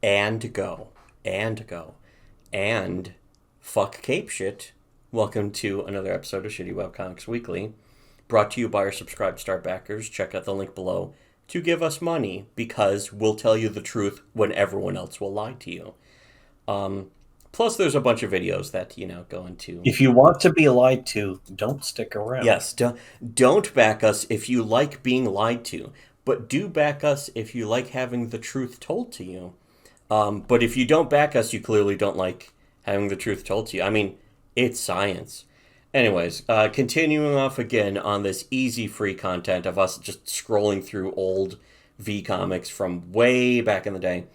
and go, and go, and fuck Cape shit. Welcome to another episode of Shittywebcomics Weekly, brought to you by our subscribed star backers. Check out the link below to give us money, because we'll tell you the truth when everyone else will lie to you. Plus, there's a bunch of videos that, go into... If you want to be lied to, don't stick around. Yes, don't back us if you like being lied to, but do back us if you like having the truth told to you. But if you don't back us, you clearly don't like having the truth told to you. I mean, it's science. Anyways, continuing off again on this easy free content of us just scrolling through old V comics from way back in the day.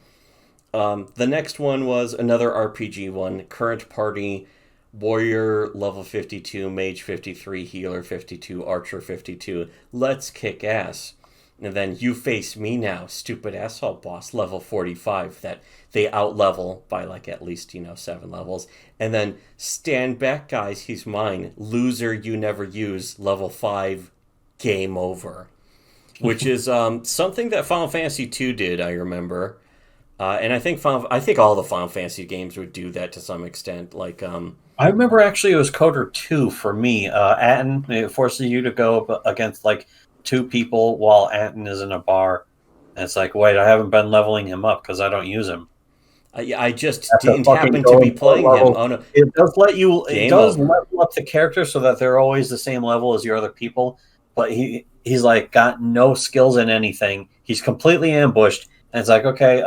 The next one was another RPG one, Current Party, Warrior level 52, Mage 53, Healer 52, Archer 52. Let's kick ass. And then You Face Me Now, Stupid Asshole Boss, level 45, that they outlevel by at least, 7 levels. And then Stand Back Guys, He's Mine, Loser You Never Use, level 5, Game Over. Which is something that Final Fantasy II did, I remember. And I think all the Final Fantasy games would do that to some extent. I remember actually it was Coder 2 for me. Atten, it forces you to go against two people while Atten is in a bar. And it's like, wait, I haven't been leveling him up because I don't use him. I just didn't happen to be playing him. Oh no! It does level up the character so that they're always the same level as your other people. But he's got no skills in anything. He's completely ambushed. And it's like, okay,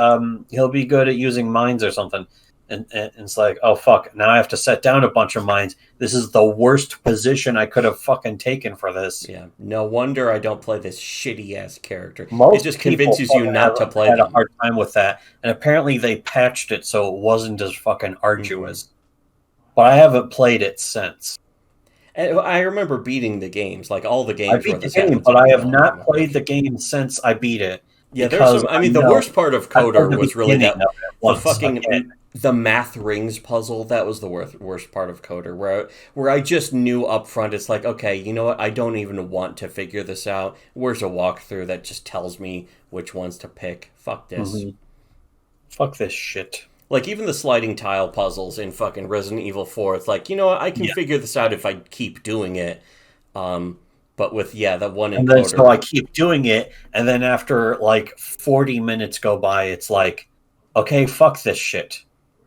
he'll be good at using mines or something. And it's like, oh, fuck, now I have to set down a bunch of mines. This is the worst position I could have fucking taken for this. Yeah, no wonder I don't play this shitty-ass character. Most it just convinces you not to play them. I had a hard time with that. And apparently they patched it so it wasn't as fucking arduous. Mm-hmm. But I haven't played it since. And I remember beating the games, all the games. I beat the game, but I have not played the game since I beat it. Yeah, there's some, the worst part of Coder was really that the math rings puzzle. That was the worst part of Coder, where I just knew up front, it's like, okay, you know what? I don't even want to figure this out. Where's a walkthrough that just tells me which ones to pick? Fuck this. Mm-hmm. Fuck this shit. Even the sliding tile puzzles in fucking Resident Evil 4, it's like, you know what? I can figure this out if I keep doing it. But with, that one encoder. And then so I keep doing it, and then after 40 minutes go by, it's like, okay, fuck this shit.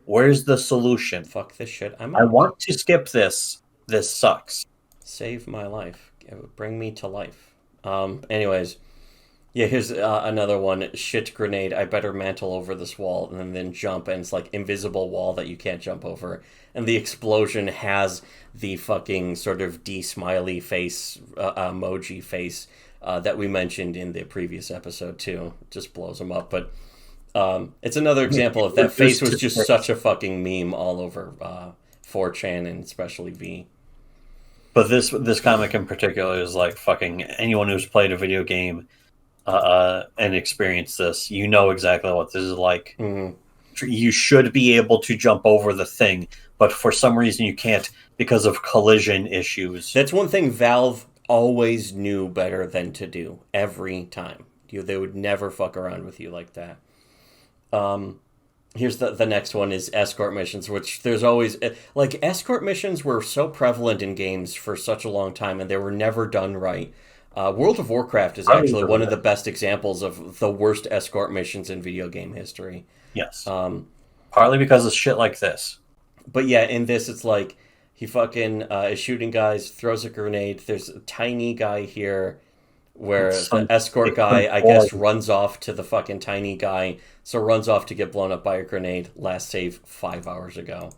Where's the solution? Fuck this shit. I want to skip this. This sucks. Save my life. Bring me to life. Anyways. Yeah, here's another one. Shit grenade. I better mantle over this wall and then jump, and it's invisible wall that you can't jump over. And the explosion has the fucking sort of D-smiley face, emoji face that we mentioned in the previous episode too. It just blows them up. But it's another example of that face was just such a fucking meme all over 4chan and especially V. But this comic in particular is fucking anyone who's played a video game and experienced this, you know exactly what this is like. Mm-hmm. You should be able to jump over the thing, but for some reason you can't because of collision issues. That's one thing Valve always knew better than to do every time. They would never fuck around with you like that. Here's the next one is Escort Missions, which there's always... Escort Missions were so prevalent in games for such a long time, and they were never done right. World of Warcraft is actually one of the best examples of the worst escort missions in video game history. Yes. Partly because of shit like this. But yeah, in this, it's he fucking is shooting guys, throws a grenade. There's a tiny guy here where the escort guy, I guess, runs off to the fucking tiny guy. So runs off to get blown up by a grenade. Last save 5 hours ago.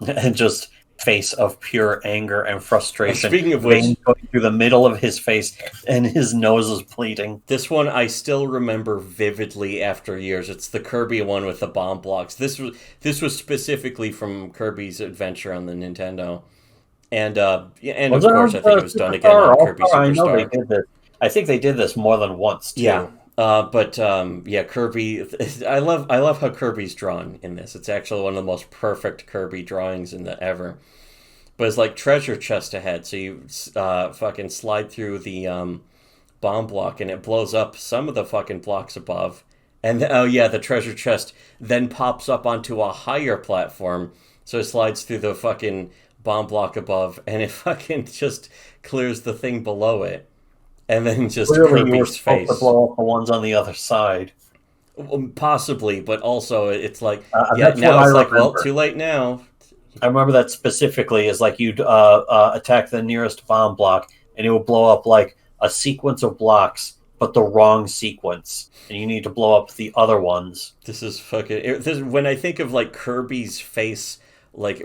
And just... face of pure anger and frustration. Speaking of which, going through the middle of his face and his nose is bleeding. This one I still remember vividly after years. It's the Kirby one with the bomb blocks. This was specifically from Kirby's Adventure on the Nintendo, and of course I think it was done again on Kirby Superstar. I know they did this. I think they did this more than once too. Yeah. Kirby. I love how Kirby's drawn in this. It's actually one of the most perfect Kirby drawings in the ever. But it's treasure chest ahead, so you fucking slide through the bomb block, and it blows up some of the fucking blocks above, And oh yeah, the treasure chest then pops up onto a higher platform, so it slides through the fucking bomb block above, and it fucking just clears the thing below it, and then just Clearly, you were Kirby's supposed to face. blow up the ones on the other side. Possibly, but also it's like, yeah, That's what now I it's like, well, remember. too late now. I remember that specifically is like you'd attack the nearest bomb block, and it would blow up like a sequence of blocks, but the wrong sequence, and you need to blow up the other ones. This is fucking. When I think of like Kirby's face, like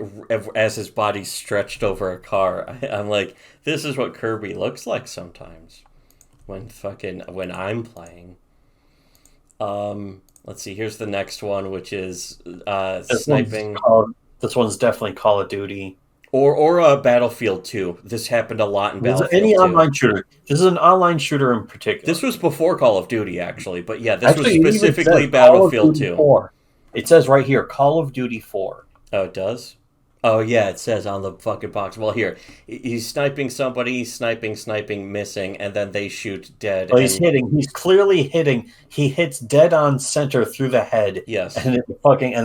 as his body's stretched over a car, I'm like, this is what Kirby looks like sometimes when I'm playing. Let's see. Here's the next one, which is sniping, This one's definitely Call of Duty. or Battlefield 2. This happened a lot in This is Battlefield any 2. online shooter. This is an online shooter in particular. This was before Call of Duty, actually, but yeah, this was Actually, it even specifically says Battlefield Call of Duty 2. 4. It says right here, Call of Duty 4. Oh, it does? Oh, yeah, it says on the fucking box. Well, here, he's sniping somebody, sniping, missing, and then they shoot dead. Well, he's hitting. He's clearly hitting. He hits dead on center through the head. Yes. And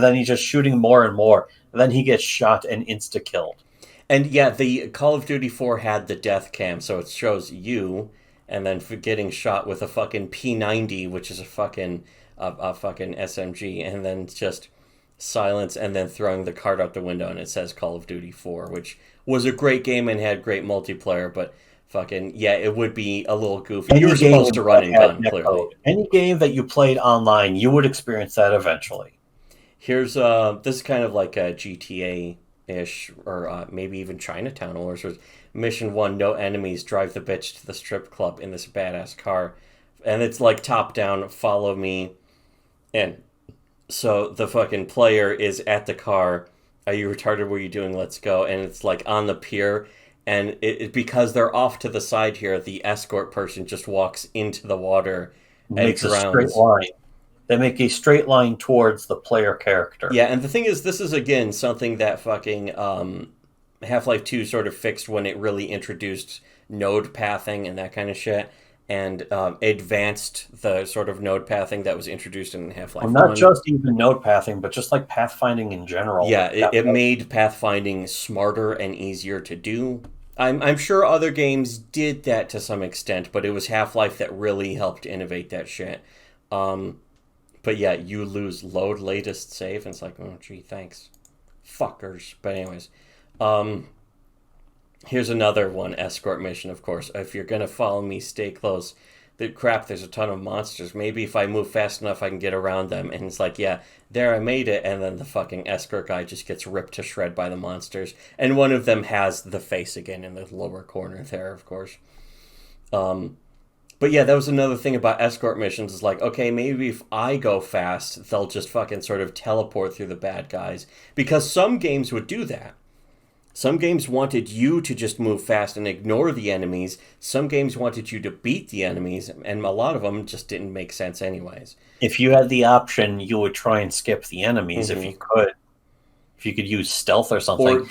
then he's just shooting more and more. And then he gets shot and insta-killed. And yeah, the Call of Duty 4 had the death cam, so it shows you, and then for getting shot with a fucking P90, which is a fucking SMG, and then just silence, and then throwing the card out the window, and it says Call of Duty 4, which was a great game and had great multiplayer, but fucking, yeah, it would be a little goofy. You were supposed to run and gun, clearly. Any game that you played online, you would experience that eventually. Here's, this is kind of like a GTA-ish, or maybe even Chinatown, or Mission 1, no enemies, drive the bitch to the strip club in this badass car. And it's like top-down, follow me, and so the fucking player is at the car. Are you retarded? What are you doing? Let's go. And it's like on the pier. And because they're off to the side here, the escort person just walks into the water and makes drowns. A straight line. They make a straight line towards the player character. Yeah, and the thing is, this is, again, something that fucking Half-Life 2 sort of fixed when it really introduced node pathing and that kind of shit, and advanced the sort of node pathing that was introduced in Half-Life 1. Not just even node pathing, but just like pathfinding in general. Yeah, it made pathfinding smarter and easier to do. I'm sure other games did that to some extent, but it was Half-Life that really helped innovate that shit. But yeah, you lose load latest save, and it's like, oh gee, thanks. Fuckers. But anyways, here's another one, Escort Mission, of course. If you're gonna follow me, stay close. Crap, there's a ton of monsters. Maybe if I move fast enough, I can get around them. And it's like, yeah, there, I made it. And then the fucking escort guy just gets ripped to shred by the monsters. And one of them has the face again in the lower corner there, of course. But yeah, that was another thing about escort missions. Is like, okay, maybe if I go fast, they'll just fucking sort of teleport through the bad guys. Because some games would do that. Some games wanted you to just move fast and ignore the enemies. Some games wanted you to beat the enemies, and a lot of them just didn't make sense anyways. If you had the option, you would try and skip the enemies if you could. If you could use stealth or something. Or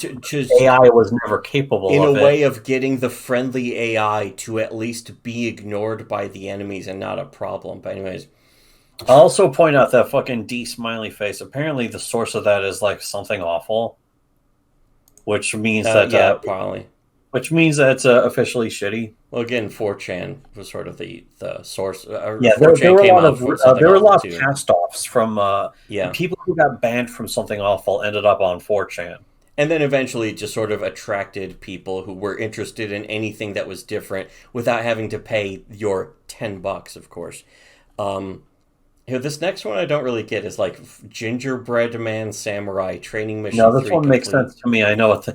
AI was never capable of it. In a way of getting the friendly AI to at least be ignored by the enemies and not a problem. But anyways. I'll also point out that fucking D smiley face. Apparently the source of that is like something awful. Which means that yeah, probably. Which means that it's officially shitty. Well, again, 4chan was sort of the source. Yeah, there were a lot of cast-offs from people who got banned from something awful ended up on 4chan. And then eventually just sort of attracted people who were interested in anything that was different without having to pay your $10, of course. Here, this next one I don't really get is like Gingerbread Man Samurai Training Mission. No, this one makes sense to me. I know what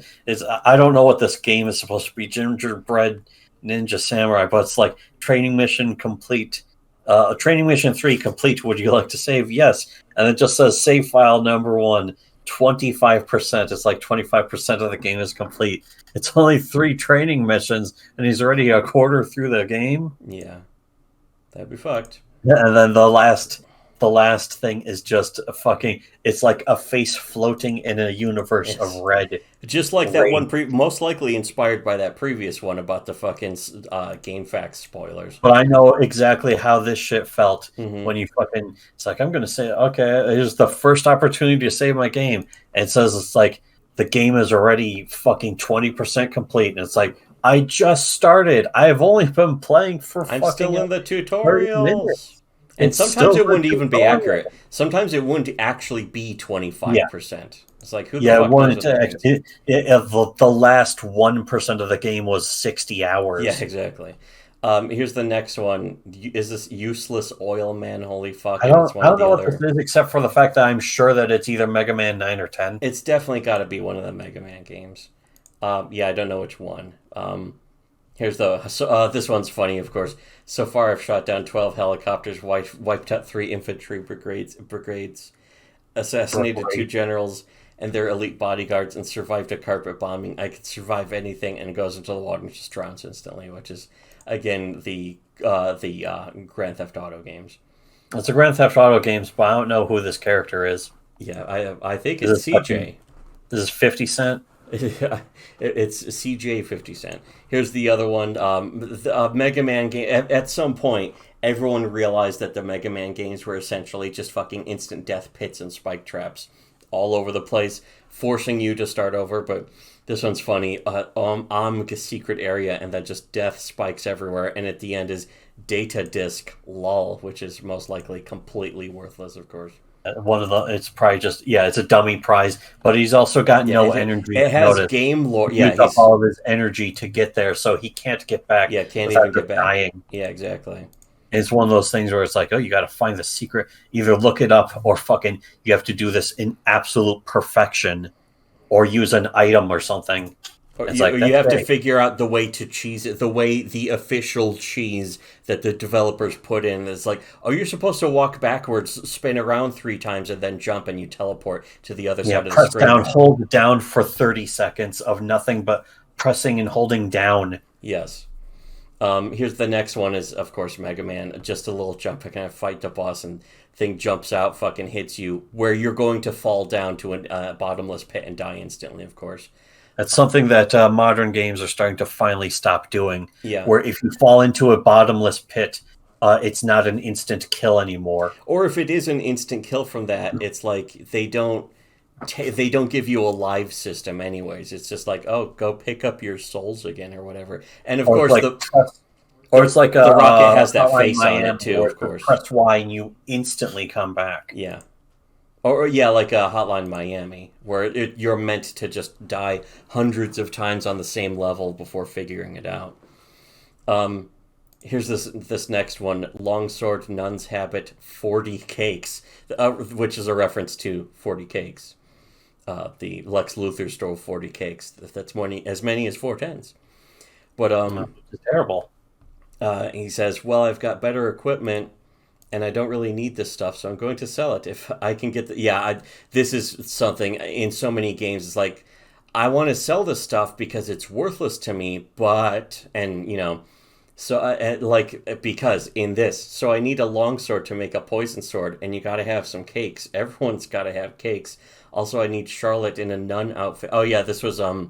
I don't know what this game is supposed to be. Gingerbread Ninja Samurai, but it's like Training Mission complete. Training Mission 3 complete. Would you like to save? Yes. And it just says save file number 1, 25%. It's like 25% of the game is complete. It's only 3 training missions, and he's already a quarter through the game. Yeah, that'd be fucked. And then the last the last thing is just a fucking. It's like a face floating in a universe of red. Just like that one, most likely inspired by that previous one about the fucking GameFAQs spoilers. But I know exactly how this shit felt when you fucking. It's like, I'm going to say, okay, here's the first opportunity to save my game. And it says it's like the game is already fucking 20% complete. And it's like, I just started. I've only been playing for I'm fucking still in the tutorials. And It's sometimes it wouldn't even be accurate. Sometimes it wouldn't actually be 25%. It's like, who the fuck knows the last 1% of the game was 60 hours. Yeah, exactly. Here's the next one. Is this Useless Oil Man? Holy fuck. I don't know what this is, except for the fact that I'm sure that it's either Mega Man 9 or 10. It's definitely got to be one of the Mega Man games. Yeah, I don't know which one. Here's this one's funny, of course. So far, I've shot down 12 helicopters, wiped out 3 infantry brigades, assassinated 2 generals and their elite bodyguards, and survived a carpet bombing. I could survive anything, and goes into the water and just drowns instantly, which is, again, the Grand Theft Auto games. It's a Grand Theft Auto games, but I don't know who this character is. Yeah, I think it's CJ. This is 50 Cent? It's CJ 50 Cent. Here's the other one. The Mega Man game. At some point, everyone realized that the Mega Man games were essentially just fucking instant death pits and spike traps all over the place, forcing you to start over. But this one's funny. A secret area, and then just death spikes everywhere. And at the end is data disk lol, which is most likely completely worthless, of course. It's probably just, it's a dummy prize, but he's also got no energy. It has game lore. He used up all of his energy to get there, so he can't get back. Yeah, can't even get back. Dying. Yeah, exactly. It's one of those things where it's like, oh, you got to find the secret. Either look it up, or fucking you have to do this in absolute perfection, or use an item or something. You have to figure out the way to cheese it, the way the official cheese that the developers put in is like, oh, you're supposed to walk backwards, spin around 3 times, and then jump, and you teleport to the other side of the screen. Press down, hold down for 30 seconds of nothing but pressing and holding down. Yes. Here's the next one is, of course, Mega Man. Just a little jump to kind of fight the boss, and thing jumps out, fucking hits you, where you're going to fall down to a bottomless pit and die instantly, of course. That's something that modern games are starting to finally stop doing. Yeah. Where if you fall into a bottomless pit, it's not an instant kill anymore. Or if it is an instant kill from that, it's like they don't give you a live system anyways. It's just like, oh, go pick up your souls again or whatever. And of course, it's like the rocket has that face on it too. Of course, press Y and you instantly come back. Yeah. Or like a Hotline Miami, where you're meant to just die hundreds of times on the same level before figuring it out. Here's this next one, Longsword Nun's Habit 40 Cakes, which is a reference to 40 Cakes. The Lex Luthor stole 40 cakes. That's as many as 4 tens. But it's terrible. He says, well, I've got better equipment, and I don't really need this stuff, so I'm going to sell it if I can get this is something in so many games. It's like, I want to sell this stuff because it's worthless to me, because in this, so I need a longsword to make a poison sword, and you got to have some cakes. Everyone's got to have cakes. Also, I need Charlotte in a nun outfit. Oh yeah, this was the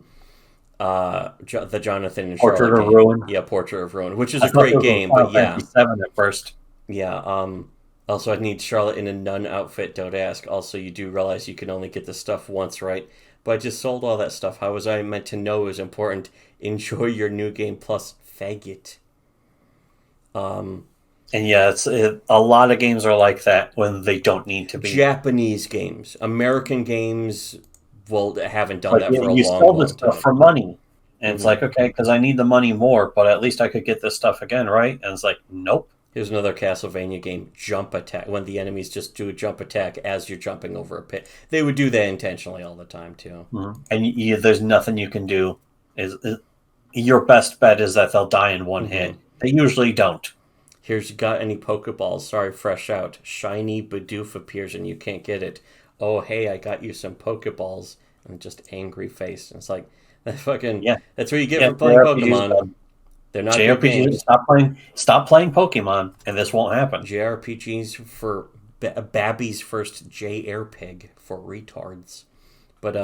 Jonathan and Charlotte Portrait of Ruin. Yeah, Portrait of Ruin, which is a great game, but yeah. 7 at first. Yeah, also I need Charlotte in a nun outfit, don't ask. Also, you do realize you can only get the stuff once, right? But I just sold all that stuff. How was I meant to know it was important? Enjoy your new game plus faggot. And yeah, a lot of games are like that when they don't need to be. Japanese games. American games, haven't done that for a long time. You sold this stuff for money. And it's like, okay, because I need the money more, but at least I could get this stuff again, right? And it's like, nope. Here's another Castlevania game, Jump Attack, when the enemies just do a jump attack as you're jumping over a pit. They would do that intentionally all the time, too. Mm-hmm. And there's nothing you can do. Your best bet is that they'll die in one hit. They usually don't. Here's, you got any Pokeballs? Sorry, fresh out. Shiny Bidoof appears and you can't get it. Oh, hey, I got you some Pokeballs. And just angry face. And it's like, that fucking, that's what you get for playing Pokemon. They're not JRPGs. Stop playing Pokemon, and this won't happen. JRPGs for Babby's first J-Air pig for retards. But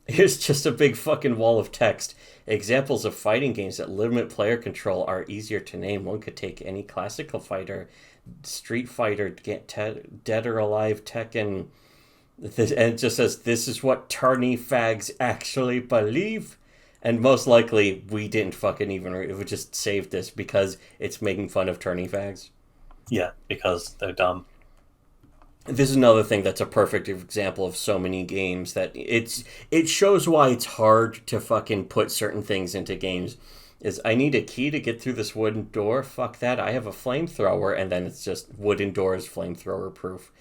here's just a big fucking wall of text. Examples of fighting games that limit player control are easier to name. One could take any classical fighter, Street Fighter, Dead or Alive, Tekken. And it just says, this is what tourney fags actually believe. And most likely, we didn't fucking even... We just saved this because it's making fun of tourney fags. Yeah, because they're dumb. This is another thing that's a perfect example of so many games that it shows why it's hard to fucking put certain things into games. Is I need a key to get through this wooden door? Fuck that. I have a flamethrower, and then it's just wooden doors flamethrower proof.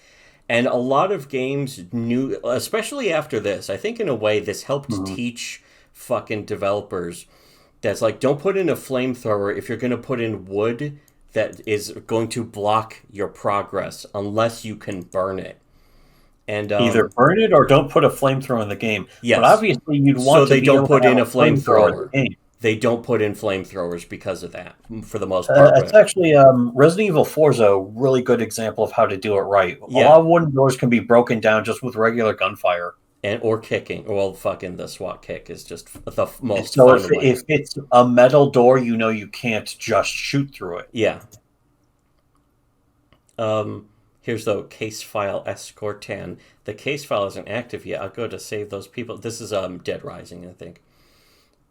And a lot of games knew, especially after this, I think in a way this helped teach fucking developers that's like, don't put in a flamethrower if you're going to put in wood that is going to block your progress unless you can burn it. And either burn it or don't put a flamethrower in the game. Yes. But obviously you'd want so to they be don't able put to in a have flamethrower. in the game. They don't put in flamethrowers because of that, for the most part. It's actually Resident Evil 4 is a really good example of how to do it right. Yeah. A lot of wooden doors can be broken down just with regular gunfire. Or kicking. Well, fucking the SWAT kick is just the most so fun way. If it's a metal door, you know you can't just shoot through it. Yeah. Here's the case file Escort 10. The case file isn't active yet. I'll go to save those people. This is Dead Rising, I think.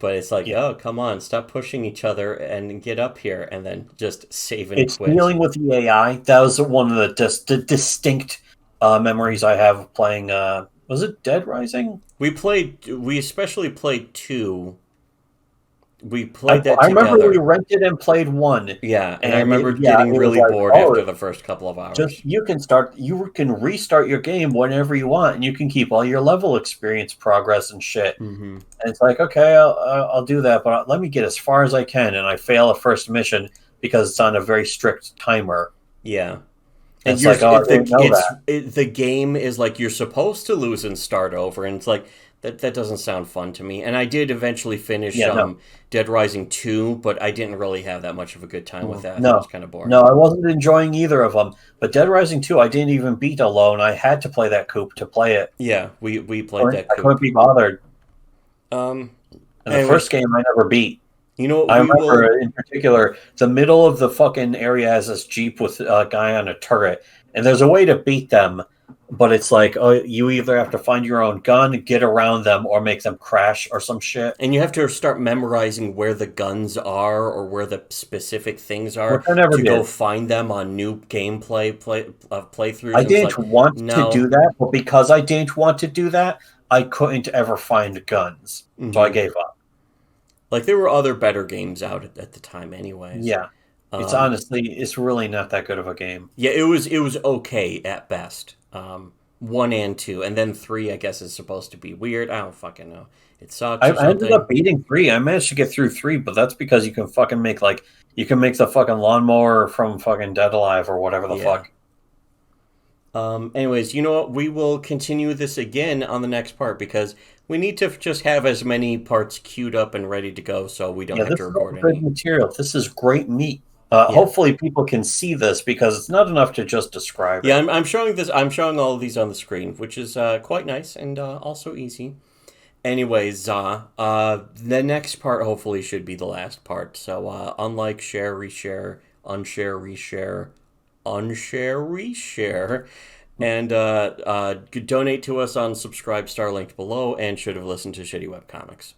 But it's like, oh, come on, stop pushing each other and get up here, and then just save and quit. It's dealing with the AI. That was one of the distinct memories I have of playing. Was it Dead Rising? We especially played 2. We played that I together. remember we rented and played 1. Yeah, and I remember getting really bored after the first couple of hours. You can restart your game whenever you want, and you can keep all your level experience, progress, and shit. Mm-hmm. And it's like, okay, I'll do that, but let me get as far as I can, and I fail a first mission because it's on a very strict timer. Yeah. And it's like, oh, I didn't know that. The game is like you're supposed to lose and start over, and it's like, that doesn't sound fun to me. And I did eventually finish Dead Rising 2, but I didn't really have that much of a good time with that. No, it was kind of boring. No, I wasn't enjoying either of them. But Dead Rising 2, I didn't even beat alone. I had to play that coupe to play it. Yeah, we played that coupe. I couldn't be bothered. And the first game I never beat. You know what? I remember in particular, the middle of the fucking area has this Jeep with a guy on a turret. And there's a way to beat them. But it's like, oh, you either have to find your own gun, get around them, or make them crash or some shit. And you have to start memorizing where the guns are or where the specific things are to go find them on new gameplay playthroughs. I didn't want to do that, but because I didn't want to do that, I couldn't ever find guns. Mm-hmm. So I gave up. Like, there were other better games out at the time anyways. Yeah. It's really not that good of a game. Yeah, it was okay at best. 1 and 2, and then 3, I guess, is supposed to be weird. I don't fucking know. It sucks. I ended up beating 3. I managed to get through 3, but that's because you can fucking make the fucking lawnmower from fucking Dead Alive or whatever the fuck. Anyways, you know what? We will continue this again on the next part because we need to just have as many parts queued up and ready to go, so we don't have to record any. Good material. This is great meat. Hopefully people can see this because it's not enough to just describe it. Yeah, I'm showing this. I'm showing all of these on the screen, which is quite nice and also easy. Anyways, the next part hopefully should be the last part. So unlike share, reshare, unshare, reshare, unshare, reshare, and donate to us on Subscribe Star linked below, and should have listened to Shitty Web Comics.